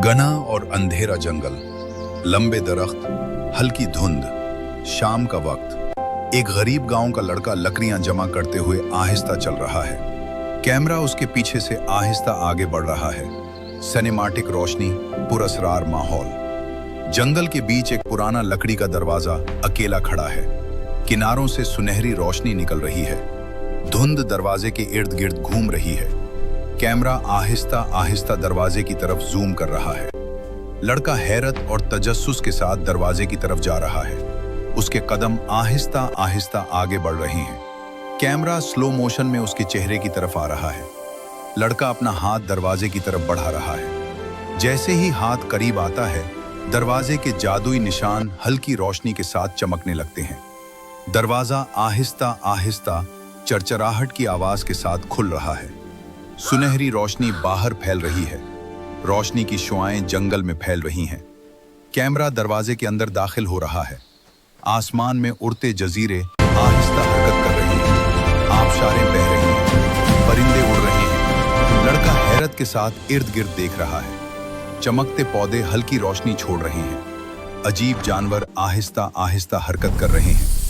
घना और अंधेरा जंगल, लंबे दरख्त, हल्की धुंध, शाम का वक्त। एक गरीब गांव का लड़का लकड़ियां जमा करते हुए आहिस्ता चल रहा है। कैमरा उसके पीछे से आहिस्ता आगे बढ़ रहा है। सिनेमैटिक रोशनी, पुरअसरार माहौल। जंगल के बीच एक पुराना लकड़ी का दरवाजा अकेला खड़ा है। किनारों से सुनहरी रोशनी निकल रही है। धुंध दरवाजे के इर्द गिर्द घूम रही है। कैमरा आहिस्ता आहिस्ता दरवाजे की तरफ जूम कर रहा है। लड़का हैरत और तजस्सुस के साथ दरवाजे की तरफ जा रहा है। उसके कदम आहिस्ता आहिस्ता आगे बढ़ रहे हैं। कैमरा स्लो मोशन में उसके चेहरे की तरफ आ रहा है। लड़का अपना हाथ दरवाजे की तरफ बढ़ा रहा है। जैसे ही हाथ करीब आता है, दरवाजे के जादुई निशान हल्की रोशनी के साथ चमकने लगते हैं। दरवाजा आहिस्ता आहिस्ता चरचराहट की आवाज के साथ खुल रहा है। सुनहरी रोशनी बाहर फैल रही है। रोशनी की शुआएं जंगल में फैल रही हैं। कैमरा दरवाजे के अंदर दाखिल हो रहा है। आसमान में उड़ते जजीरे आहिस्ता हरकत कर रहे हैं। आबशारें बह रही हैं। परिंदे उड़ रहे हैं। लड़का हैरत के साथ इर्द गिर्द देख रहा है। चमकते पौधे हल्की रोशनी छोड़ रहे हैं। अजीब जानवर आहिस्ता आहिस्ता हरकत कर रहे हैं।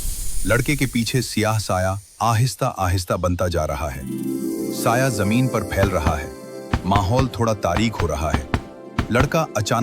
लड़के के पीछे सियाह साया आहिस्ता आहिस्ता बनता जा रहा है। साया जमीन पर फैल रहा है। माहौल थोड़ा तारीक हो रहा है। लड़का अचानक